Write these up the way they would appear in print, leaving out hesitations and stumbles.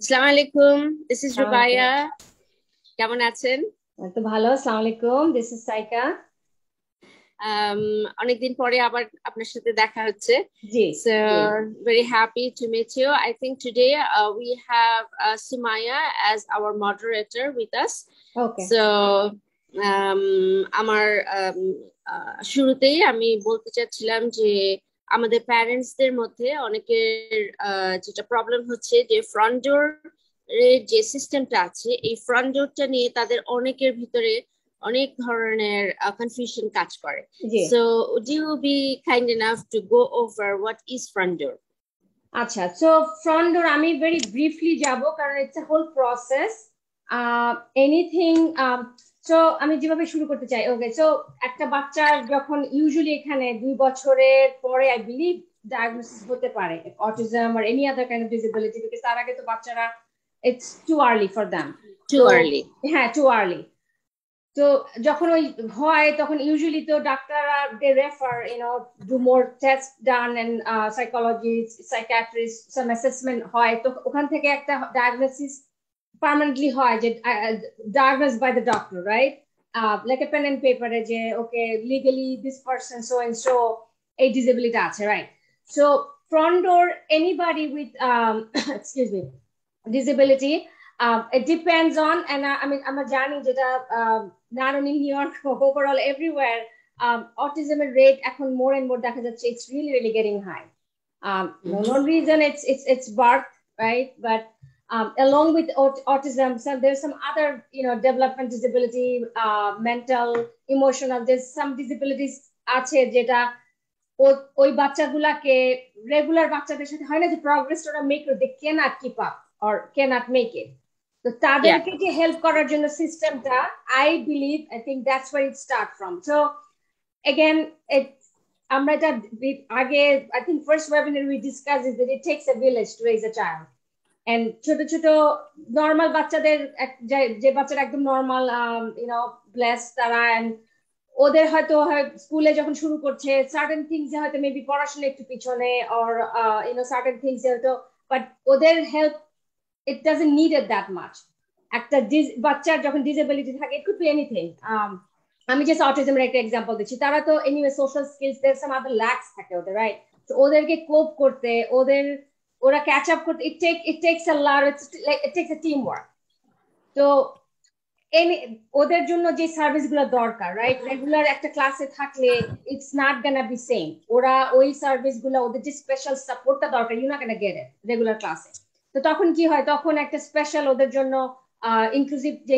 আসসালামু আলাইকুম, this is আসসালামু আলাইকুম। রুবাইয়া। কেমন আছেন? তো ভালো, আসসালামু আলাইকুম, দিস ইজ সাইকা। um, অনেকদিন পরে আবার আপনার সাথে দেখা হচ্ছে। জি। So G. very happy to meet you. I think today we have Sumaya as our moderator with us. Okay. So um, আমার শুরুতেই আমি বলতে চাচ্ছিলাম যে আমাদের প্যারেন্টসদের মধ্যে অনেকের যেটা প্রবলেম হচ্ছে যে ফ্রন্ট ডোর যে সিস্টেমটা আছে, এই ফ্রন্ট ডোরটা নিয়ে তাদের অনেকের ভিতরে অনেক ধরনের কনফিউশন কাজ করে। জি। So would you be kind enough to go over what is front door? আচ্ছা, সো ফ্রন্ট ডোর আমি ভেরি ব্রিফলি যাব, কারণ it's a whole process. Anything. So আমি যেভাবে শুরু করতে চাই, ওকে। সো একটা বাচ্চার যখন ইউজুয়ালি এখানে 2 বছরের পরে আই বিলিভ ডায়াগনোসিস হতে পারে অটিজম আর any other kind of disability, because তার আগে তো বাচ্চারা it's too early for them. তো Too early. হ্যাঁ, টু আর্লি। তো যখন ওই হয় তখন ইউজুয়ালি তো ডাক্তাররা they refer do more test done and psychologist psychiatrist some assessment হয়, তো ওখান থেকে একটা ডায়াগনোসিস পার্মানেন্টলি হয় যে diagnose by the doctor, right? Like a pen and পেপারে যে okay legally this person so and so এই ডিসেবিলিটি আছে, right? So front door anybody with excuse me disability, it depends on, and I mean I'm a journey যেটা not only in New York, overall everywhere, autism rate এখন more and more দেখা যাচ্ছে, it's really getting high. No, no reason, it's birth, right? But along with autism, there's some other development disability, mental, emotional, there's some disabilities আছে যেটা ওই বাচ্চাগুলাকে regular বাচ্চাদের সাথে হয় না যে প্রগ্রেস ওরা make, they can't keep up or can't make it. তো Yeah. তাদেরকে যে হেল্প করার জন্য সিস্টেমটা, I believe, I think that's where it start from. So again, আমরা এটা আগে, I think first webinar we discuss is that it takes a village to raise a child. And ছোট ছোট নর্মাল বাচ্চাদের, যে বাচ্চারা একদম নর্মাল, ব্লেস তারা, ওদের হয়তো স্কুলে যখন শুরু করছে সার্টেন থিংস হয়তো মেবি পড়াশোনা একটু পিছনে, অর সার্টেন থিংস হয়তো, বাট ওদের help it doesn't need it that much. একটা বাচ্চার যখন ডিসেবিলিটি থাকে, ইট কুড বি এনিথিং। আমি জাস্ট অটিজমের একটা এক্সাম্পল দিচ্ছি, তারা তো এনিওয়ে সোশ্যাল স্কিলস দের সাম আদার ল্যাক্স থাকে ওদের, রাইট? তো ওদেরকে কোপ করতে, ওরা ক্যাচ আপ করতে, ইট টেকস আ লট, ইট টেকস আ টিম ওয়ার্ক। তো ওদের জন্য যে সার্ভিস গুলো দরকার, রাইট, রেগুলার একটা ক্লাসে থাকলে it's not gonna be same. ওরা ওই সার্ভিস গুলো, ওদের যে স্পেশাল সাপোর্টটা দরকার, you not gonna get it regular ক্লাসে। তো তখন কি হয়, তখন একটা স্পেশাল ওদের জন্য ইনক্লুসিভ যে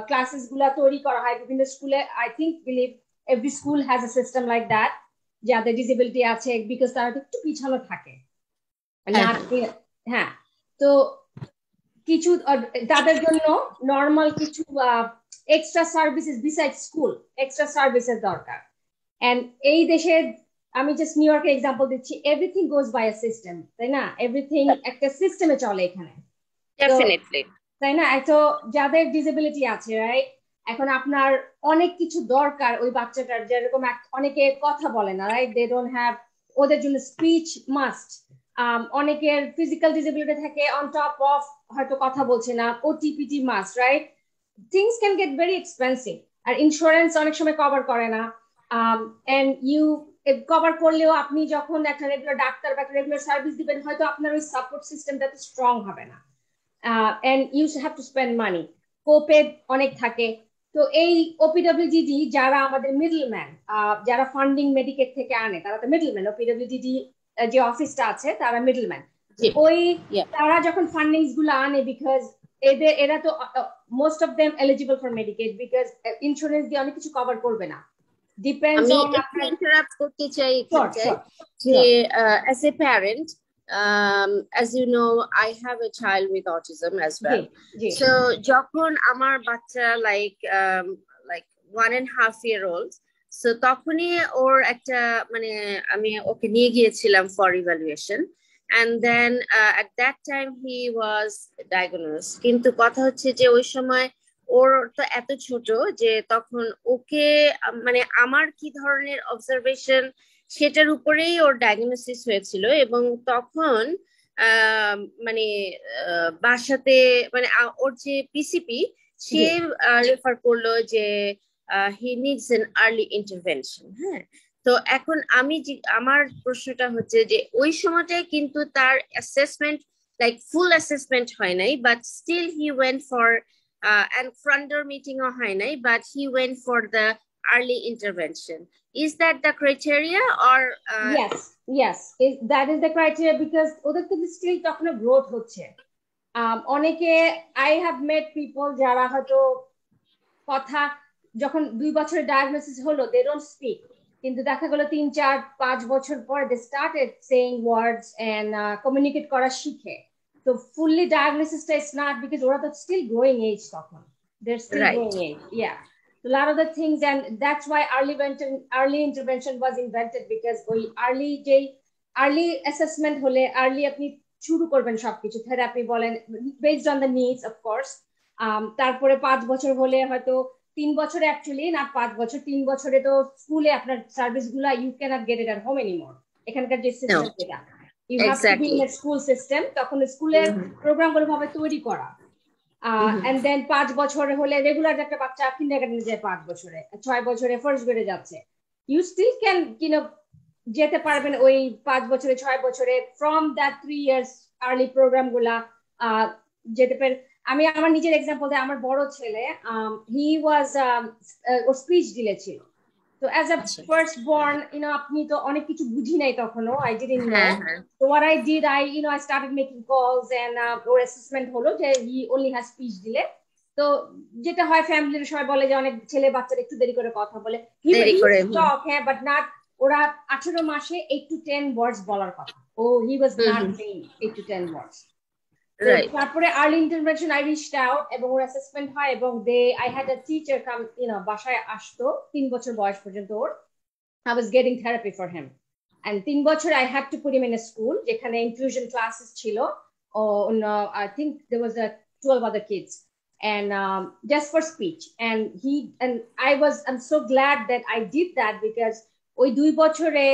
ক্লাসেস গুলা তৈরি করা হয় বিভিন্ন স্কুলে। I think believe every school has a system like that, যাদের ডিসেবিলিটি আছে, বিকজ তারা একটু পিছানো থাকে হ্যাঁ, না। হ্যাঁ। হ্যাঁ। তো কিছু তাদের জন্য নর্মাল কিছু extra services beside school, extra services দরকার। এন্ড এই দেশে, আমি জাস্ট নিউ ইয়র্কের এক্সাম্পল দিচ্ছি, everything goes by a system, তাই না? এভরিথিং একটা সিস্টেমে চলে এখানে। তো Definitely. তাই না? এত যাদের ডিসেবিলিটি আছে, রাইট, এখন আপনার অনেক কিছু দরকার ওই বাচ্চাটার, যেরকম অনেকে কথা বলে না, রাইট, দে ডোন্ট হ্যাভ, ওদের জন্য স্পিচ মাস্ট। অনেকের ফিজিক্যাল ডিসেবিলিটি থাকে, অন টপ অফ হয়তো কথা বলছে না, OT PT must, right? Things can get very expensive, আর ইন্স্যুরেন্স অনেক সময় কভার করে না। এন্ড ইউ কভার করলেও আপনি যখন একটা রেগুলার ডাক্তার বা একটা রেগুলার সার্ভিস দিবেন, হয়তো আপনার ওই সাপোর্ট সিস্টেমটা স্ট্রং হবে না, and you have to spend money, কোপে অনেক থাকে। তো এই ওপিডব্লিউডিডি যারা আমাদের মিডলম্যান, যারা ফান্ডিং মেডিকেট থেকে আনে, তারা তো মিডলম্যান। ওপিডব্লিউডিডি যে অফিসটা আছে, তারা মিডলম্যান। জি। ওই Yeah. তারা যখন ফান্ডিংস গুলো আনে, বিকজ এরা তো most of them eligible for Medicaid, because insurance দিয়ে অনেক কিছু কভার করবে না, ডিপেন্ডস আমি অন একটু আপনার। ইন্টারাপ্ট করতে চাই শিওর, এখানটায় শিওর, যে sure. as a parent, as you know, I have a child with autism as G. well. G. So যখন আমার বাচ্চা like 1.5 year old, so তখনই ওর একটা মানে আমি ওকে নিয়ে গিয়েছিলাম for evaluation, and then at that time he was diagnosed, কিন্তু কথা হচ্ছে যে ওই সময় ওর তো এত ছোট যে তখন ওকে মানে আমার কি ধরনের অবজারভেশন সেটার উপরেই ওর ডায়াগনোসিস হয়েছিল, এবং তখন মানে বাসাতে মানে ওর যে পিসিপি সে রেফার করলো যে হি নিডস এন আর্লি ইন্টারভেনশন। হ্যাঁ, তো এখন আমার প্রশ্নটা হচ্ছে যে ওই সময়টায় কিন্তু তার অ্যাসেসমেন্ট লাইক ফুল অ্যাসেসমেন্ট হয় নাই, but still he went for and front door meeting or হয় নাই, but he went for the early intervention. Is that the criteria or yes, that is the criteria because ওদের তো still তখন growth হচ্ছে। অনেকে I have met people যারা হয়তো কথা যখন 2 বছরের ডায়াগনোসিস হলো they don't speak, কিন্তু দেখা গেল 3 4 5 বছর পর they started saying words and communicate করা শিখে। তো fully diagnosis is not because ওরা তো still growing age তখন, they're still growing age. Yeah, a lot of the things, and that's why early intervention was invented because ওই early assessment হলে early আপনি শুরু করবেন সবকিছু, থেরাপি বলেন based on the needs of course. তারপরে 5 বছর হলে হয়তো 3 বছরে অ্যাকচুয়ালি না 5 বছর 3 বছরে তো স্কুলে আপনার সার্ভিস গুলা you can't get it at home anymore. এখানকার যে সিস্টেম এটা you have to be in a school system, তখন স্কুলের প্রোগ্রাম গুলো ভাবে তৈরি করা। এন্ড দেন 5 বছরে হলে রেগুলার একটা বাচ্চা কিন্ডারগার্টেনে যায় 5 বছরে, 6 বছরে ফার্স্ট গ্রেডে যাচ্ছে, ইউ স্টিল ক্যান যেতে পারবেন ওই 5 বছরে 6 বছরে from that 3 years early programme গুলা যেতে পারেন। আমি আমার নিজের এক্সাম্পল দেই, আমার বড় ছেলে হি ওয়াজ ও স্পিচ ডিলে ছিল, তো অ্যাজ আ ফার্স্ট বর্ন আপনি তো অনেক কিছু বুঝি নাই তখনো, আই ডিডন্ট নো, তো what I did I started making কলস এন্ড ওর অ্যাসেসমেন্ট হলো যে হি অনলি হ্যাজ স্পিচ ডিলে। তো যেটা হয় ফ্যামিলির সবাই বলে যে অনেক ছেলে বাচ্চারা একটু দেরি করে কথা বলে, টক, হ্যাঁ, বাট নট ওরা 18 মাসে 8 to 10 ওয়ার্ডস বলার কথা, ও হি ওয়াজ নট সেইং 8 to 10 ওয়ার্ডস। তারপরে early intervention I reached out এবং ওর অ্যাসেসমেন্ট হয় এবং আই হ্যাড আ টিচার কাম বাসায় আসতো 3 বছর বয়স পর্যন্ত ওর, I was getting therapy for him and 3 বছর I had to put him in a school যেখানে inclusion classes ছিল, I think there was a 12 other kids and just for speech, and I'm so glad that I did that because ওই 2 বছরে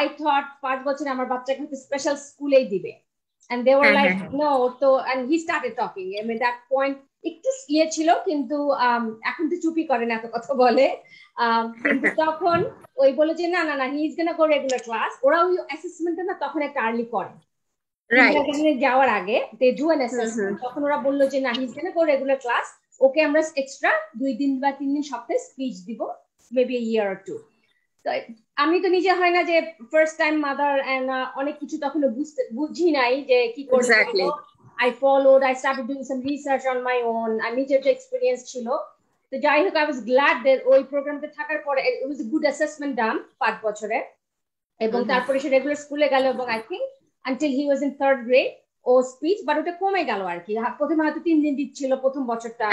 I thought 5 বছরে আমার বাচ্চাকে special স্কুলেই দিবে, and they were like no, so and he started talking. I mean that point একটু ইয়ে ছিল কিন্তু এখন তো চুপি করে না, এত কথা বলে, কিন্তু তখন ওই বলে যে না না না he is gonna go regular class. ওরা ওই অ্যাসেসমেন্টটা না তখন একটা আর্লি করে, যাওয়ার আগে দে ডু অ্যান অ্যাসেসমেন্ট, তখন ওরা বললো যে না he is gonna go regular class, okay আমরা এক্সট্রা 2 দিন বা 3 দিন সপ্তাহে স্পিচ দিব, মেবি a year or 2। তো আমি তো নিজে হয় না যে ফার্স্ট টাইম মাদার এন্ড অনেক কিছু তখন বুঝি নাই যে কি করব। I followed, I started doing some research on my own, আর নিজের যে এক্সপেরিয়েন্স ছিল। তো যাই হোক I was glad that ওই প্রোগ্রামতে থাকার পরে it was a good assessment done 5 বছরে, এবং তারপরে সে রেগুলার স্কুলে গেল এবং I think until he was in 3rd grade ও স্পিচ, বাট ওটা কমে গেল আর কি, প্রথমে হয়তো 3 দিন দিচ্ছিল প্রথম বছরটা,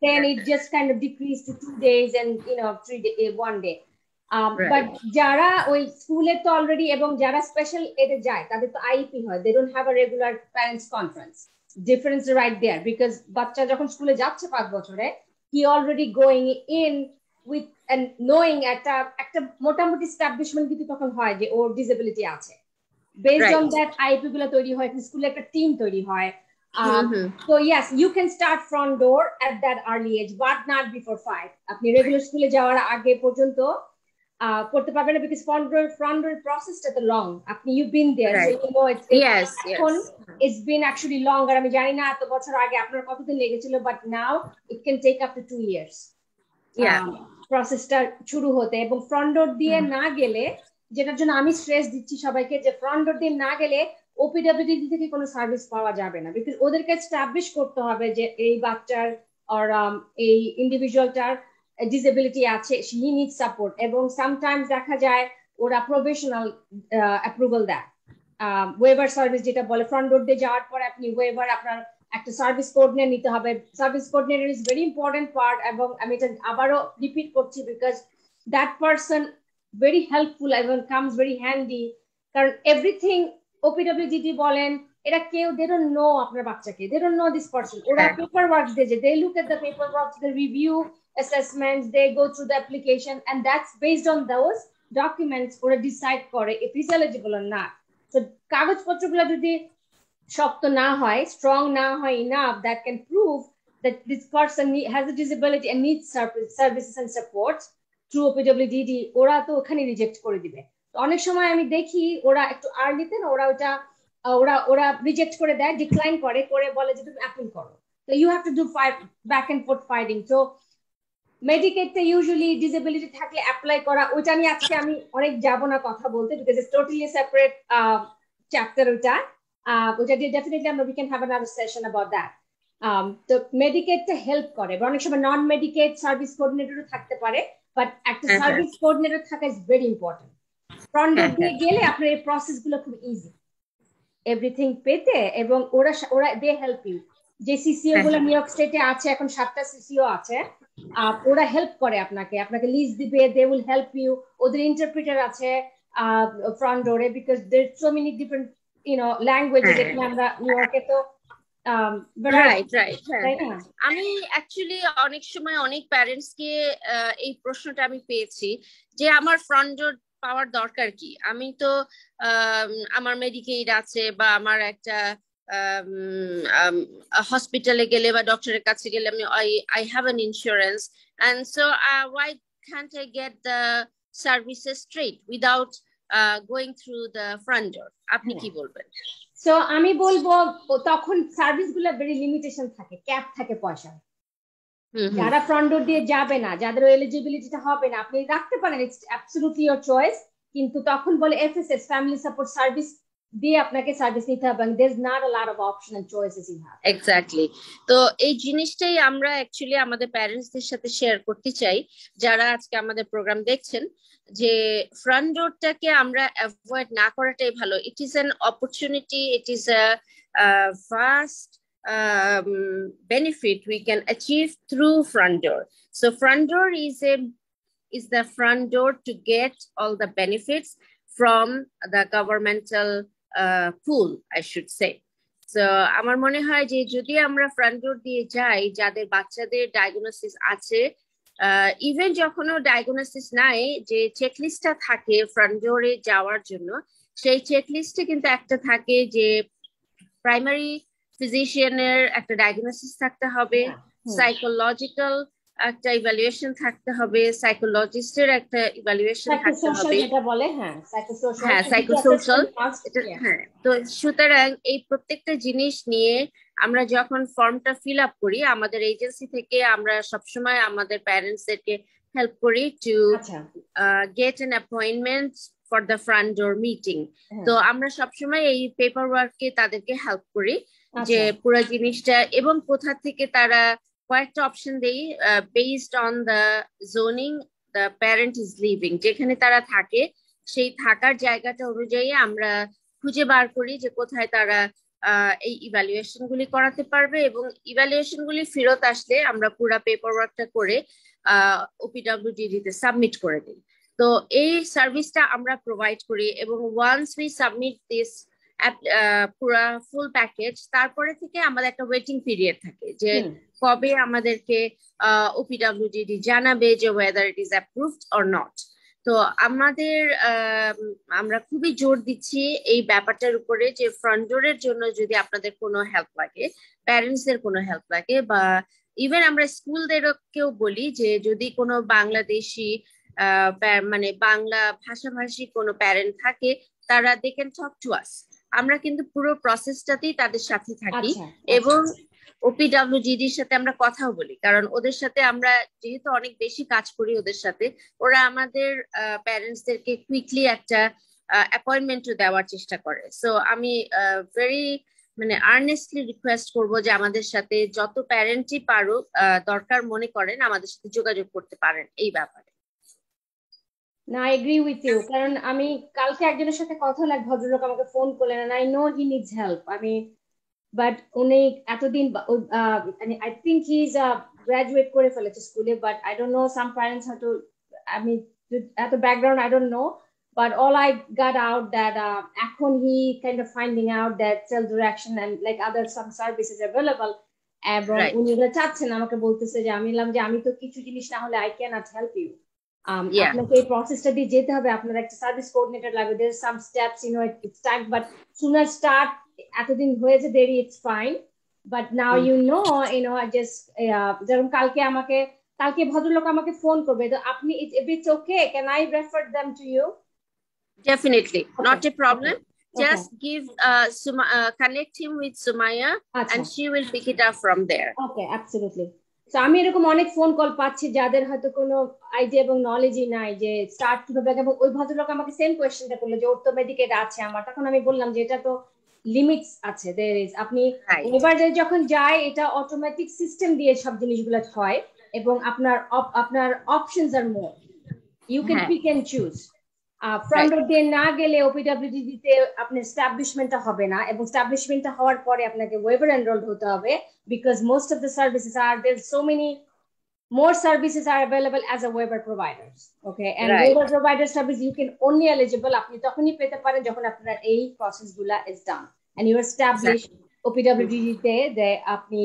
then it just kind of decreased to 2 days and 1 day. But যারা ওই স্কুলে তো অলরেডি এবং যারা স্পেশাল এতে যায় তাদের তো আইপি হয়, they don't have a regular parents conference, difference right there, because বাচ্চা যখন স্কুলে যাচ্ছে 5 বছরে he already going in with and knowing একটা মোটামুটি এস্টাবলিশমেন্ট কিন্তু তখন হয় যে ওর ডিসেবিলিটি আছে, বেসড অন দ্যাট আইপি গুলো তৈরি হয়, স্কুলে একটা টিম তৈরি হয়। So yes, you can start front door at that early age but not before 5. আপনি রেগুলার স্কুলে যাওয়ার আগে পর্যন্ত করতে পারবেন না, বিকজ front door প্রসেসটা তো লং, আপনি you been there, so you know it's been actually longer। আমি জানি না এত বছর আগে আপনার কতদিন লেগেছিল, but now it can take up to 2 years প্রসেসটা শুরু হতে। এবং ফ্রন্ট ডোর দিয়ে না গেলে, যেটার জন্য আমি স্ট্রেস দিচ্ছি সবাইকে যে ফ্রন্ট ডোর দিয়ে না গেলে ওপিডব্লিউডি থেকে কোনো সার্ভিস পাওয়া যাবে না, বিকজ ওদেরকে এস্টাবলিশ করতে হবে যে এই বাচ্চার আর এই ইন্ডিভিজুয়ালটার ডিসেবিলিটি আছে, he needs support, এবং সামটাইমস দেখা যায় ওরা প্রফেশনাল অ্যাপ্রুভাল দেয়, ওয়েভার সার্ভিস যেটা বলে, ফ্রন্ট ডোর দিয়ে যাওয়ার পরে আপনি ওয়েভার আপনার একটা সার্ভিস কোঅর্ডিনেটর নিতে হবে, service coordinator is very important part, এবং আমি এটা আবারও রিপিট করছি because that person very helpful এবং কামস ভেরি হ্যান্ডি, কারণ এভরিথিং ওপিডব্লিউডি বলেন এরা কেউ দে ডোন্ট নো আপনার বাচ্চাকে, they don't know this person, ওরা পেপার ওয়ার্ক দিয়ে they look at the paperwork, they review assessments, they go through the application, and that's based on those documents ওরা decide করে if he's eligible or not. So কাগজপত্রগুলো যদি শক্ত না হয়, strong না হয় enough that can prove that this person has a disability and needs services and supports through OPWDD, ওরা তো ওখানে রিজেক্ট করে দিবে। অনেক সময় আমি দেখি ওরা একটু আর্লিতে না ওরা ওটা ওরা রিজেক্ট করে দেয়, ডিক্লাইন করে বলে যে তুমি অ্যাপিল করো। তো you have to do back and forth fighting. তো মেডিকেটটা ইউজুয়ালি ডিসেবিলিটি থাকলে অ্যাপ্লাই করা, ওইটা নিয়ে আজকে আমি অনেক যাব না কথা বলতে, because it's totally separate chapter ওইটা। ওইটা দিয়ে ডেফিনেটলি আমরা we can have another session about that. তো মেডিকেটটা হেল্প করে, অনেক সময় নন মেডিকেট সার্ভিস কোঅর্ডিনেটরও থাকতে পারে, বাট একটা সার্ভিস কোঅর্ডিনেটর থাকা is very important. Front door দিয়ে গেলে আপনার এই প্রসেস গুলো খুব ইজি এভরিথিং পেতে, এবং ওরা ওরা দে হেল্প ইউ। যে সিসিও গুলো নিউ ইয়র্ক স্টেটে আছে, এখন 7টা সিসিও আছে, ওরা হেল্প করে আপনাকে লিস্ট দিবে, দে উইল হেল্প ইউ। ওদের ইন্টারপ্রিটার আছে ফ্রন্ট ডোরে, because there so many different languages যেখানে আমরা নিউ ইয়র্কে তো রাইট। আমি অ্যাকচুয়ালি অনেক সময় অনেক প্যারেন্টস কে এই প্রশ্নটা আমি পেয়েছি যে আমার ফ্রন্ট ডোর পাওয়ার দরকার কি, আমি তো আমার মেডিকেইড আছে বা আমার একটা হসপিটালে গেলে বা ডক্টরের কাছে গেলে আমি I have an insurance, and so why can't I get the services straight without going through the front door? আপনি কি বলবেন? সো আমি বলবো তখন সার্ভিস গুলো ভেরি লিমিটেশন থাকে, ক্যাপ থাকে পয়সা। যারা ফ্রন্ট ডোর দিয়ে যাবে না, যাদের এলিজিবিলিটিটা হবে না, আপনি রাখতে পারেন, ইটস অ্যাবসলিউটলি ইওর চয়েস, কিন্তু তখন বলে এফএসএস ফ্যামিলি সাপোর্ট সার্ভিস দিয়ে আপনাকে সার্ভিস নিতে হবে, there is not a lot of option and choices you have. Exactly. তো এই জিনিসটাই আমরা অ্যাকচুয়ালি আমাদের প্যারেন্টসদের সাথে শেয়ার করতে চাই যারা আজকে আমাদের প্রোগ্রাম দেখছেন, যে ফ্রন্ট ডোরটাকে আমরা অ্যাভয়েড না করাটাই ভালো। It is an opportunity, it is a vast benefit we can achieve through front door. So front door is the front door to get all the benefits from the governmental pool, I should say. So আমার মনে হয় যে যদি আমরা front door দিয়ে যাই, যাদের বাচ্চাদের ডায়াগনোসিস আছে, ইভেন যখনও ডায়াগনোসিস নাই, যে চেকলিস্টটা থাকে ফ্রন্ট ডোরে যাওয়ার জন্য, সেই চেকলিস্টে কিন্তু একটা থাকে যে প্রাইমারি ফিজিশিয়ানের একটা ডায়াগনোসিস থাকতে হবে, সাইকোলজিক্যাল একটা ইভালুয়েশন থাকতে হবে, সাইকোলজিস্টের একটা ইভালুয়েশন থাকতে হবে, সাইকোসোশ্যাল। তো সুতরাং এই প্রত্যেকটা জিনিস নিয়ে আমরা যখন ফর্মটা ফিল আপ করি আমাদের এজেন্সি থেকে, আমরা সবসময় আমাদের প্যারেন্টসদেরকে হেল্প করি to get an appointment for the front door meeting. তো আমরা সবসময় এই পেপার ওয়ার্ককে তাদেরকে হেল্প করি যে পুরো জিনিসটা, এবং কোথা থেকে তারা কয়েকটা অপশন দেই based on the zoning the parent is living, যেখানে তারা থাকে সেই থাকার জায়গাটা অনুযায়ী আমরা খুঁজে বার করি যে কোথায় তারা এই ইভ্যালুয়েশন গুলি করাতে পারবে, এবং ইভ্যালুয়েশন গুলি ফেরত আসলে আমরা পুরো পেপার ওয়ার্কটা করে ওপিডব্লিউডিডি তে সাবমিট করে দিই। তো এই সার্ভিসটা আমরা প্রোভাইড করি, এবং ওয়ান্স উই সাবমিট দিস পুরা ফুল প্যাকেজ, তারপরে থেকে আমাদের একটা ওয়েটিং পিরিয়ড থাকে যে কবে আমাদেরকে ওপিডব্লিউডিডি জানাবে যে weather it is approved or not. তো আমাদের আমরা খুবই জোর দিচ্ছি এই ব্যাপারটার উপরে যে ফ্রন্ট ডোরের জন্য যদি আপনাদের কোনো হেল্প লাগে, প্যারেন্টসদের কোনো হেল্প লাগে, বা ইভেন আমরা স্কুলদেরকেও বলি যে যদি কোনো বাংলাদেশি মানে বাংলা ভাষাভাষী কোনো প্যারেন্ট থাকে, তারা they can talk to us. আমরা কিন্তু পুরো প্রসেসটাতেই তাদের সাথে থাকি, এবং ওপিডব্লিউডিডির সাথে আমরা কথাও বলি, কারণ ওদের সাথে আমরা যেহেতু অনেক বেশি কাজ করি ওদের সাথে, ওরা আমাদের প্যারেন্টসদেরকে কুইকলি একটা অ্যাপয়েন্টমেন্টও দেওয়ার চেষ্টা করে। সো আমি ভেরি মানে আর্নেস্টলি রিকোয়েস্ট করবো যে আমাদের সাথে যত প্যারেন্টই পারো দরকার মনে করেন আমাদের সাথে যোগাযোগ করতে পারেন এই ব্যাপারে। না, আই এগ্রি উইথ ইউ, কারণ আমি কালকে একজনের সাথে কথা হলো, এক ভদ্রলোক আমাকে ফোন করলেন, and I know he needs help. But উনি এতদিন I think he is graduate করে ফেলেছে স্কুলে, but I don't know, some parents হয়তো, আমি এত background I don't know, but all I got out that এখন he kind of finding out that self direction and like other some services available, এবং উনি এগুলো চাচ্ছেন, আমাকে বলতেছে যে আমি বললাম যে আমি তো কিছু জিনিস না হলে I cannot help you. আপনাকে এই প্রসেসটা দিয়ে যেতে হবে, আপনার একটা সার্ভিস কোঅর্ডিনেটর লাগবে, there are some steps, it's time, but sooner start এতদিন হয়েছে দেরি, it's fine, but now you know just যেরকম কালকে ভদ্রলোক আমাকে ফোন করবে, তো আপনি if it's okay, can I refer them to you? Definitely, Okay. not a problem. Okay. Just give connect him with Sumaya, and she will pick it up from there. Okay, absolutely. So আমি এরকম অনেক phone call পাচ্ছি যাদের হয়তো কোনো idea এবং নলেজই নাই যে স্টার্ট কিভাবে, এবং ওই ভদ্রলোক আমাকে সেম কোয়েশ্চেনটা করলো যে ওর তো মেডিকেট আছে আমার, তখন আমি বললাম যে এটা তো লিমিটস আছে, দেয়ার ইজ, আপনি এবার যখন যায় এটা অটোমেটিক সিস্টেম দিয়ে সব জিনিসগুলো হয়, এবং আপনার options are more, you can pick and choose. Front door দিয়ে না গেলে ওপিডব্লিউডি দিতে আপনার স্টাবলিশমেন্টটা হবে না, এবং স্টাবলিশমেন্টটা হওয়ার পরে আপনাকে ওয়েবার এনরোলড হতে হবে, because most of the services are there so many more services are available as a waiver providers. Okay, and waiver provider service you can only eligible আপনি তখনই পেতে পারেন যখন আপনার এই প্রসেস গুলা is done and you are established OPWD তে আপনি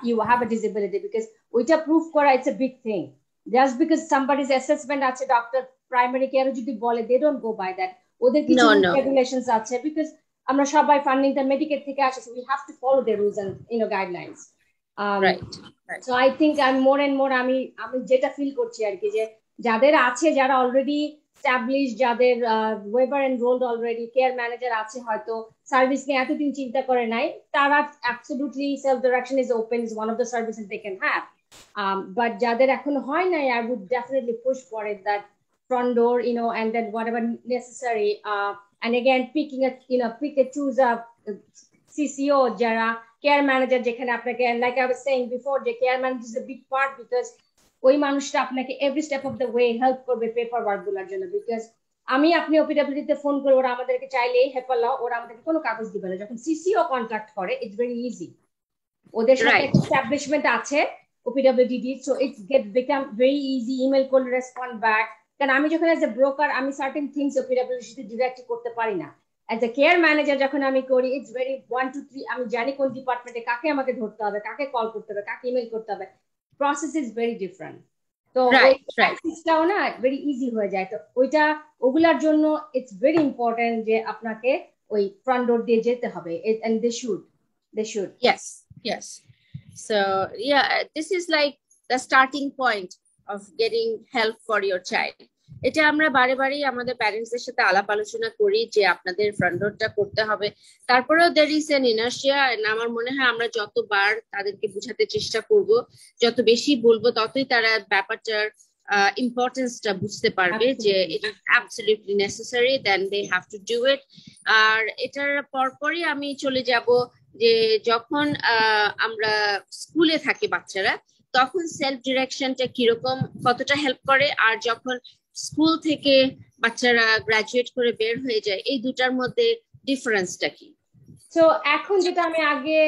you have a disability, because ওইটা প্রুফ করা it's a big thing. Just because somebody's assessment আছে ডক্টর প্রাইমারি কেয়ার যদি বলে, they don't go by that. ওদের কিছু regulations আছে, because আমরা সবাই ফান্ডিংটা মেডিকেল থেকে আসে, so we have to follow the rules and guidelines. Right. So I think I'm more and more আমি যেটা ফিল করছি আর কি, যে যাদের আছে, যারা অলরেডি established, যাদের weber enrolled already, care manager আছে, হয়তো সার্ভিস নিয়ে এতদিন চিন্তা করে নাই, তারা absolutely self direction is open, is one of the services they can have. But যাদের এখন হয় নাই, I would definitely push for it, that front door, and then whatever necessary, and again choose a CCO যারা care manager, যেখানে আপনাকে, like I was saying before, যে care manager is a big part, because ওই মানুষটা আপনাকে every step of the way help করবে paper work গুলোর জন্য, বিকজ আপনি ওপিডব্লিউডি তে ফোন করে ওরা আমাদেরকে চাইলেই হেপালা, ওরা আমাদেরকে কোনো কাগজ দিবে না। যখন সিসিও কন্ট্যাক্ট করে ইটস ভেরি ইজি, ওদের সাথে এস্টাবলিশমেন্ট আছে OPWDD, so it's become very easy, email করলে রেসপন্ড ব্যাক। কারণ আমি যখন অ্যাজ এ ব্রোকার আমি সার্টেন থিংস ওপিডব্লিউডি তে ডিরেক্টলি করতে পারি না, as a care manager যখন আমি করি it's very 1 2 3, আমি জানি কোন ডিপার্টমেন্টে কাকে আমাকে ধরতে হবে, কাকে কল করতে হবে, কাকে ইমেল করতে হবে, process is very different. তো প্র্যাকটিসটাও না very easy হয়ে যায়। তো ওগুলার জন্য it's very important যে আপনাকে ওই ফ্রন্ট ডোর দিয়ে যেতে হবে, and they should. Yes. So yeah, this is like the starting point of getting help for your child. এটা আমরা বারে বারেই আমাদের প্যারেন্টসদের সাথে আলাপ আলোচনা করি যে আপনাদের ফ্রন্ট ডোরটা করতে হবে, তারপরেও there is an inertia, আমার মনে হয় আমরা যতবার তাদেরকে বোঝাতে চেষ্টা করব, যত বেশি বলবো, ততই তারা ব্যাপারটার ইম্পর্টেন্সটা বুঝতে পারবে, যে এটা absolutely necessary, then they have to do it. আর এটার পরপরই আমি চলে যাব যে যখন আমরা স্কুলে থাকি বাচ্চারা, তখন সেলফ ডিরেকশনটা কিরকম, কতটা হেল্প করে, আর যখন স্কুল থেকে বাচ্চারা গ্রাজুয়েট করে বের হয়ে যায়, এই দুটার মধ্যে ডিফারেন্সটা কি? সো এখন যেটা আমি আগে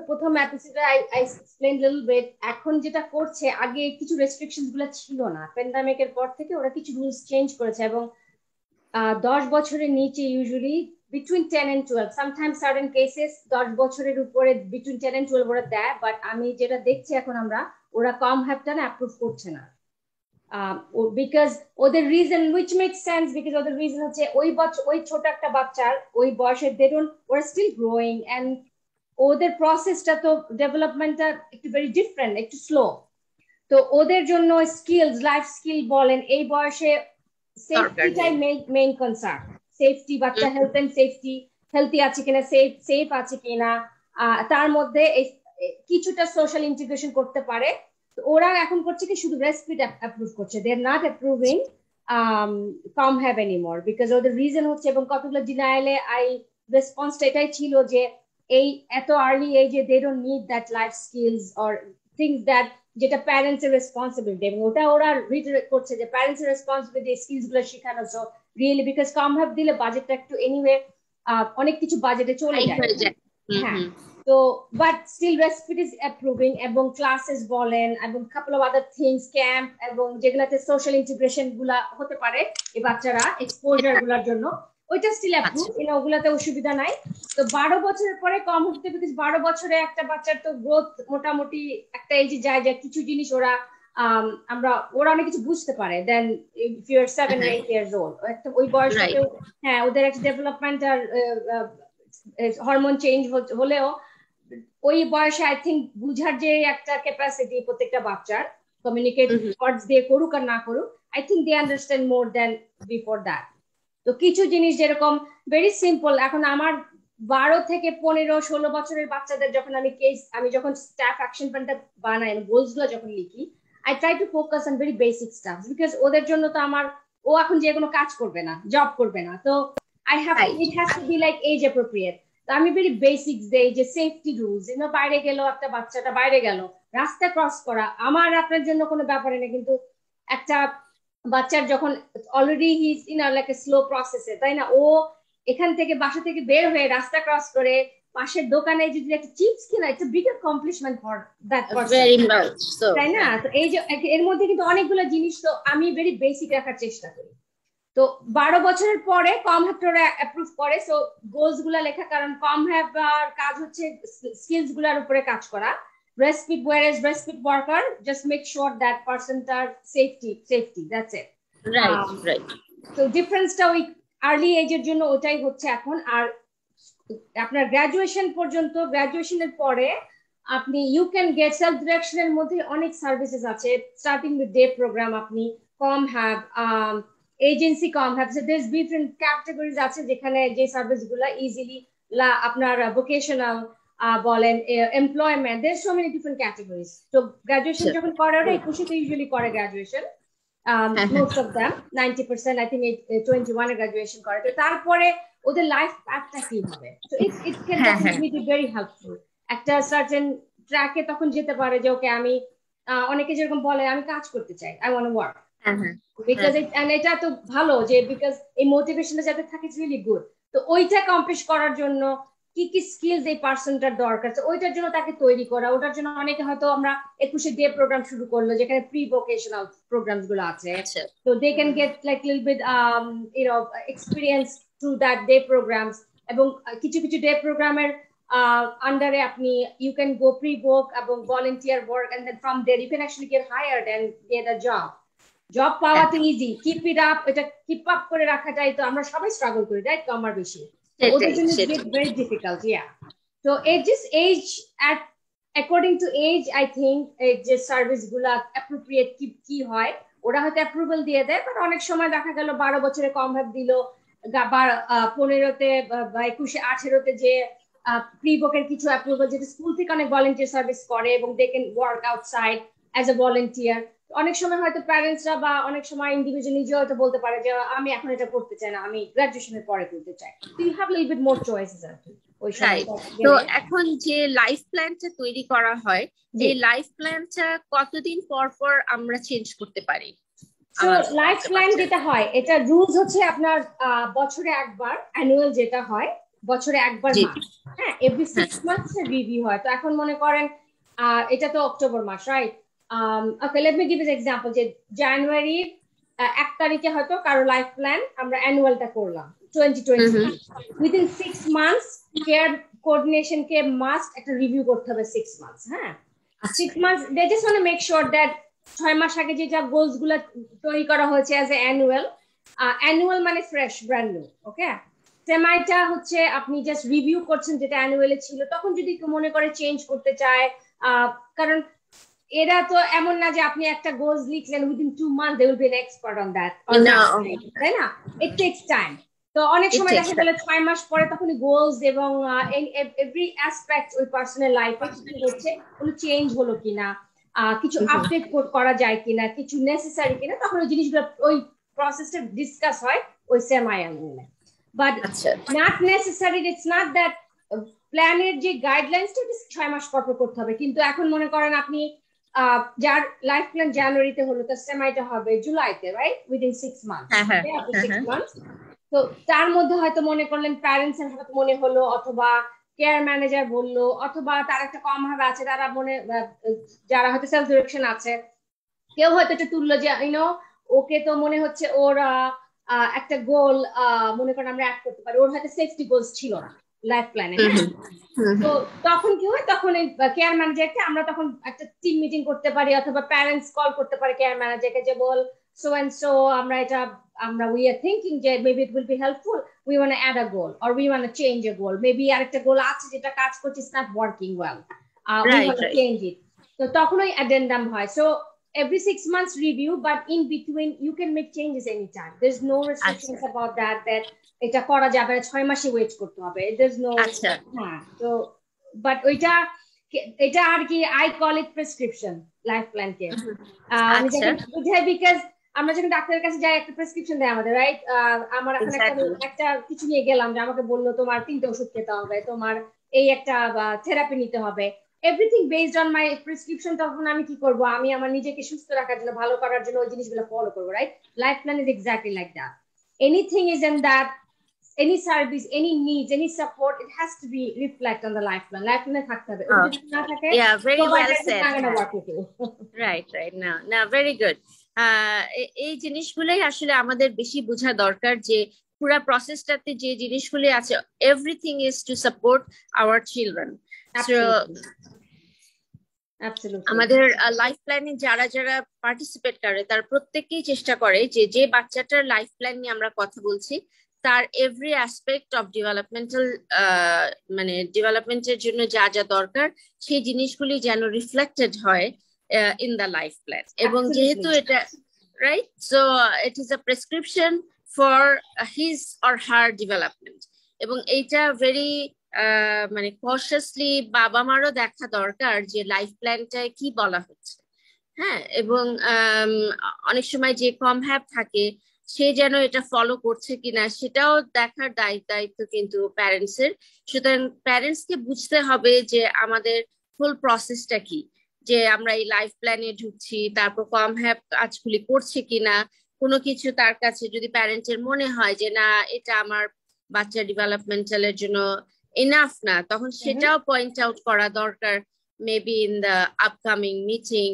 প্রথম এপিসোডে আই এক্সপ্লেইন লিটল বিট, এখন যেটা করছে, আগে কিছু রেস্ট্রিকশনস গুলো ছিল না, প্যান্ডামিকের পর থেকে ওরা কিছু রুলস চেঞ্জ করেছে, এবং 10 বছরের নিচে usually between 10 and 12, sometimes certain cases 10 বছরের উপরে between 10 and 12 ওরা দেয়, বাট আমি যেটা দেখছি এখন ওরা কম হ্যাপটা না অ্যাপ্রুভ করছে না, because ওদের reason which makes sense, because ওদের রিজন হচ্ছে ওই ছোট একটা বাচ্চার ওই বয়সে ওরা স্টিল গ্রোয়িং, এন্ড ওদের প্রসেসটা তো ডেভেলপমেন্টটা একটু ভেরি ডিফারেন্ট, একটু স্লো, তো ওদের জন্য স্কিলস, লাইফ স্কিল বলেন, এই বয়সে সেফটিটাই মেইন কনসার্ন, সেফটি, বাচ্চা হেলথ এন্ড সেফটি, হেলথি আছে কিনা, সেফ আছে কিনা, তার মধ্যে কিছুটা সোশ্যাল ইন্টিগ্রেশন করতে পারে। ওরা এখন করছে কি শুধু রেসপিড অ্যাপ্রুভ করছে, they are not approving com hab anymore, because ওদের রিজন হচ্ছে, এবং কতগুলো ডিনায়ালে রেসপন্সটা এটাই ছিল যে এই এত আর্লি এজে they don't need that life skills or things that, যেটা প্যারেন্টস এর রেসপন্সিবিলিটি, এবং ওরা রিটারেট করছে যে প্যারেন্টস এর রেসপন্সিবিলিটি স্কিলস গুলো শেখানো। So really because com have দিলে বাজেটটা একটু এনিওয়ে অনেক কিছু বাজেটে চলে যায়, হ্যাঁ, তো বাট স্টিল রেসপিড ইজ অ্যাপ্রুভিং, এবং ক্লাসেস বলেন এবং couple of other things, camp, এবং যেগুলাতে সোশ্যাল ইন্টিগ্রেশন গুলা হতে পারে এই বাচ্চারা এক্সপোজার গুলার জন্য, ওইটা স্টিল অ্যাপ্রুভ, ওগুলাতে অসুবিধা নাই। তো 12 বছরের পরে কম হতে, বিকজ 12 বছরে একটা বাচ্চার তো গ্রোথ মোটামুটি একটা এজে যায় যে কিছু জিনিস ওরা অনেক কিছু বুঝতে পারে, দেন if you R 7 or 8 years old, ওই বয়সটাতে হ্যাঁ ওদের একটা ডেভেলপমেন্ট আর হরমোন চেঞ্জ হলেও ওই বয়সে আই থিঙ্ক বুঝার যে একটা ক্যাপাসিটি প্রত্যেকটা বাচ্চার, কমিউনিকেট ওয়ার্ডস দিয়ে করুক আর না করুক, I think they understand more than before that. তো কিছু জিনিস যেরকম ভেরি সিম্পল, এখন আমার 12 থেকে 15-16 বছরের বাচ্চাদের যখন আমি যখন স্টাফ অ্যাকশন প্ল্যানটা বানাই, গোলস গুলো যখন লিখি, I try to focus on very basic staff, because ওদের জন্য তো ও এখন যে কোনো কাজ করবে না, জব করবে না, তো it has to be like age appropriate. তো আমি ভেরি বেসিক্স দেই, যে সেফটি রুলস, বাইরে গেল একটা বাচ্চাটা বাইরে গেল, রাস্তা ক্রস করা আমার আপনার জন্য কোনো ব্যাপারে না, কিন্তু একটা বাচ্চার যখন already his like a slow প্রসেসে, তাই না, ও এখান থেকে বাসা থেকে বের হয়ে রাস্তা ক্রস করে পাশের দোকানে যদি একটা চিপস কিনা, it's a big accomplishment for that person, তাই না? তো এই যে এর মধ্যে কিন্তু অনেকগুলো জিনিস তো আমি ভেরি বেসিক রাখার চেষ্টা করি। তো 12 বছরের পরে কম হ্যাভরা অ্যাপ্রুভ করে, সো গোলস গুলা লেখা, কারণ কম হ্যাভার কাজ হচ্ছে স্কিলস গুলার উপরে কাজ করা। breastfeed, whereas breastfeed worker just make sure that person are safety, that's it. Right. So difference টা ওই আর্লি এজের জন্য ওটাই হচ্ছে এখন। আর আপনার গ্রাজুয়েশন পর্যন্ত, গ্রাজুয়েশনের পরে আপনি ইউ ক্যান গেট সেলফ ডিরেকশনের মধ্যে অনেক সার্ভিসেস আছে, স্টার্টিং উইথ ডে প্রোগ্রাম, আপনি com hab agency com hab, there's different categories আছে যেখানে যে সার্ভিস গুলা ইজিলি আপনার ভোকেশনাল বলেন, employment, there's so many different categories. তো গ্রাজুয়েশন যখন করে, ওরা 21 ইউজুয়ালি করে graduation, most of them 90% I think 21 graduation করে। তো তারপরে ওদের লাইফ প্যাথটা কি হবে, so it can definitely be very helpful। একটা সার্টেন ট্র্যাকে তখন যেতে পারে যে ওকে আমি অনেকে যেরকম বলে আমি কাজ করতে চাই, I want to work, because এটা তো ভালো যে বিকজ এই মোটিভেশনটা যাতে থাকে, ইটস রিয়েলি গুড। তো ওইটা কমপ্লিট করার জন্য কি কি স্কিলস এই পার্সনটার দরকার, ওইটার জন্য তাকে তৈরি করা। ওটার জন্য অনেকে হয়তো আমরা 21 ডে প্রোগ্রাম শুরু করলো, যেখানে প্রি ভোকেশনাল প্রোগ্রামস গুলো আছে, তো they can get like little bit experience through that day programmes. এবং কিছু কিছু ডে প্রোগ্রামের আন্ডারে আপনি you can go pre voc এবং volunteer work, and then from there you can actually get hired and get a job পাওয়া তো easy, keep it up, এটা কিপ আপ করে রাখাটাই তো আমরা সবাই স্ট্রাগল করি, রাইট, কম আর বেশি, ওদের জন্য very difficult, yeah. So it just age at according to age, I think যে সার্ভিস গুলা appropriate কি হয়, ওরা হয়তো অ্যাপ্রুভাল দিয়ে দেয়, বাট অনেক সময় দেখা গেল 12 বছরে কম ভাব দিল, 15তে বা 21 18তে যে প্রি বুকের কিছু অ্যাপ্রুভাল, যেটা স্কুল থেকে অনেক ভলেন্টিয়ার সার্ভিস করে এবং they can work outside as a volunteer. অনেক সময় হয়তো প্যারেন্টসরা বা অনেক সময় ইন্ডিভিজুয়াল নিজেও হয়তো বলতে পারে যে আমি এখন এটা করতে চাই না, আমি গ্রাজুয়েশনের পরে করতে চাই। So you have a little bit more choices আর কি ওই সময়। তো এখন যে লাইফ প্ল্যানটা তৈরি করা হয়, এই লাইফ প্ল্যানটা কতদিন পর পর আমরা চেঞ্জ করতে পারি? তো লাইফ প্ল্যান যেটা হয়, এটা রুলস হচ্ছে আপনার বছরে একবার, অ্যানুয়াল যেটা হয় বছরে একবার মাস, হ্যাঁ, এভরি 6 মান্থস রিভিউ হয়। তো এখন মনে করেন এটা তো October mass, right? Okay, let me give you an example. যে জানুয়ারি 1 তারিখে হয়তো কারো লাইফ প্ল্যান আমরা অ্যানুয়ালটা করলাম 2020, উইদিন 6 মান্থস কেয়ার কোঅর্ডিনেশন কে মাস্ট একটা রিভিউ করতে হবে 6 মান্থস, হ্যাঁ, 6 months they just want to make sure that 6 মাস আগে যে যা গোলস গুলো তৈরি করা হয়েছে অ্যাজ এ অ্যানুয়াল মানে ফ্রেশ ব্র্যান্ড নিউ, ওকে। সেমাইটা হচ্ছে আপনি জাস্ট রিভিউ করছেন যেটা অ্যানুয়ালে ছিল, তখন যদি কেউ মনে করে চেঞ্জ করতে চায়, কারণ এরা তো এমন না যে আপনি একটা গোলস লিখলেন within 2 months they will be an expert on that, তাই না? It takes time. তো অনেক সময় দেখা গেল 6 মাস পরে তখন গোলস এবং এভরি অ্যাসপেক্ট ওই পার্সোনাল লাইফে কি হচ্ছে, কোনো চেঞ্জ হলো কিনা, কিছু আপডেট করা যায় কিনা, কিছু নেসেসারি কিনা, তখন ওই জিনিসগুলো ওই প্রসেসটা ডিসকাস হয় ওই সেমাই অ্যানুয়ালে। But not necessary, it's not that প্ল্যানের যে গাইডলাইনসটা 6 মাস পর করতে হবে, কিন্তু এখন মনে করেন আপনি যার লাইফ প্ল্যান জানুয়ারিতে হলো, তার সেমাইটা হবে জুলাইতে, রাইট, উইদিন 6 মান্থস, 6 মান্থস। তো তার মধ্যে হয়তো মনে করলেন প্যারেন্টস এর হয়তো মনে হলো, অথবা কেয়ার ম্যানেজার বললো, অথবা তার একটা কম ভাবে আছে, তারা যারা হয়তো সেলফ ডিরেকশন আছে, কেউ হয়তো এটা তুললো যে ওকে তো মনে হচ্ছে ওর একটা গোল মনে করেন আমরা অ্যাড করতে পারি, ওর হয়তো সেফটি গোলস ছিল না লাইফ প্ল্যানে, তো তখন কি হয়, তখন এই কেয়ার ম্যানেজারকে আমরা তখন একটা টিম মিটিং করতে পারি, অথবা প্যারেন্টস কল করতে পারে কেয়ার ম্যানেজারকে যে বল সো এন্ড সো আমরা এটা we are thinking that maybe it will be helpful, we want to add a goal or we want to change a goal, maybe আরেকটা goal আছে যেটা কাজ করছে, it's not working well, we want to change it, তো তখন ওই addendum হয়. So every 6 months review, but in between you can make changes anytime. There's no restrictions about that এটা করা যাবে 6 মাসে ওয়েট করতে হবে, there's no হ্যাঁ. তো বাট ওইটা এটা আর কি I call it prescription life plan কে আমি যেটা বুঝাই, বিকজ আমরা যখন ডাক্তারের কাছে যাই একটা প্রেসক্রিপশন দেয় আমাদের, রাইট? আমার এখন একটা কিছু নিয়ে গেলাম যে আমাকে বললো তোমার 3টে ওষুধ খেতে হবে, তোমার এই একটা থেরাপি নিতে হবে, everything based on my prescription. তখন আমি কি করব, আমি আমার নিজেকে সুস্থ রাখার জন্য, ভালো করার জন্য ওই জিনিসগুলো ফলো করবো, right? Life plan is exactly like that. Anything is in that, any service, any needs, any support, it has to be reflect on the life plan. Life plan থাকতে হবে. Yeah, very well said. Right. Now very good. এই জিনিসগুলোই আসলে আমাদের বেশি বোঝা দরকার, যে পুরো প্রসেসটাতে যে জিনিসগুলো আছে, everything is to support our children. Absolutely. আমাদের লাইফ প্ল্যানে যারা পার্টিসিপেট করে তার প্রত্যেককেই চেষ্টা করে যে বাচ্চাটার লাইফ প্ল্যান নিয়ে আমরা কথা বলছি, তার এভরি অ্যাসপেক্ট অফ ডেভেলপমেন্টাল মানে ডেভেলপমেন্টের জন্য যা দরকার সেই জিনিসগুলি যেন রিফ্লেক্টেড হয় ইন দ্য লাইফ প্ল্যান. এবং যেহেতু এটা right, so it is a prescription for his or her development, এবং এইটা ভেরি মানে কশাসলি বাবা মারও দেখা দরকার যে লাইফ প্ল্যানটায় কি বলা হচ্ছে. হ্যাঁ, এবং অনেক সময় যে কম হ্যাপ থাকে সে যেন এটা ফলো করছে কিনা সেটাও দেখার দায়িত্ব কিন্তু প্যারেন্টস এর. সুতরাং প্যারেন্টস কে বুঝতে হবে যে আমাদের ফুল প্রসেসটা কি, যে আমরা এই লাইফ প্ল্যানে ঢুকছি, তারপর কম হ্যাপ কাজগুলি করছে কিনা, কোনো কিছু তার কাছে যদি প্যারেন্টের মনে হয় যে না এটা আমার বাচ্চা ডেভেলপমেন্টালের জন্য এনাফ না, তখন সেটাও পয়েন্ট আউট করা দরকার, maybe in the upcoming meeting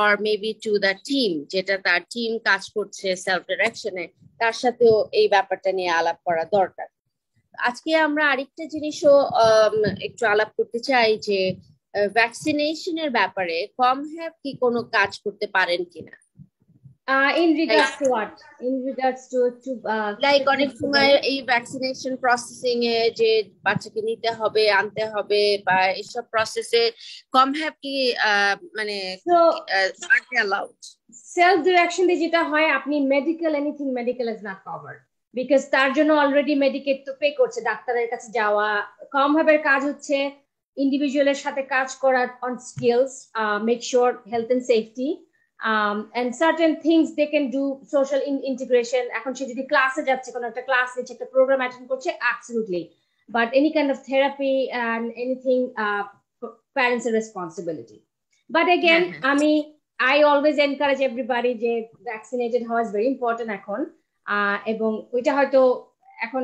or maybe to the team, যেটা তার টিম কাজ করছে সেলফ ডিরেকশনে, তার সাথেও এই ব্যাপারটা নিয়ে আলাপ করা দরকার. আজকে আমরা আরেকটা জিনিসও একটু আলাপ করতে চাই, যে ভ্যাকসিনেশনের ব্যাপারে কম হ্যাপ কি কোনো কাজ করতে পারেন কিনা. In regards to what? In regards to like অনেক সময় এই ভ্যাকসিনেশন প্রসেসিং এ যে বাচ্চাকে নিতে হবে, আনতে হবে, বা এইসব প্রসেসে কম হ্যাপ কি মানে allowed? সেলফ ডিরেকশন দিয়ে যেটা হয়, আপনি medical anything medical is not covered, because তার জন্য অলরেডি মেডিকেট তো পে করছে, ডাক্তারের কাছে যাওয়া. কম হ্যাপের কাজ হচ্ছে ইন্ডিভিজুয়ালের সাথে কাজ করা on skills, make sure health and safety, and certain things they can do, social integration. এখন সে যদি ক্লাসে যাচ্ছে, কোনো একটা ক্লাস নিচ্ছে, একটা প্রোগ্রাম অ্যাটেন্ড করছে, absolutely, but any kind of therapy and anything, parents are responsibility. But again, I always encourage everybody যে vaccinated হওয়া is very important এখন, এবং ওইটা হয়তো এখন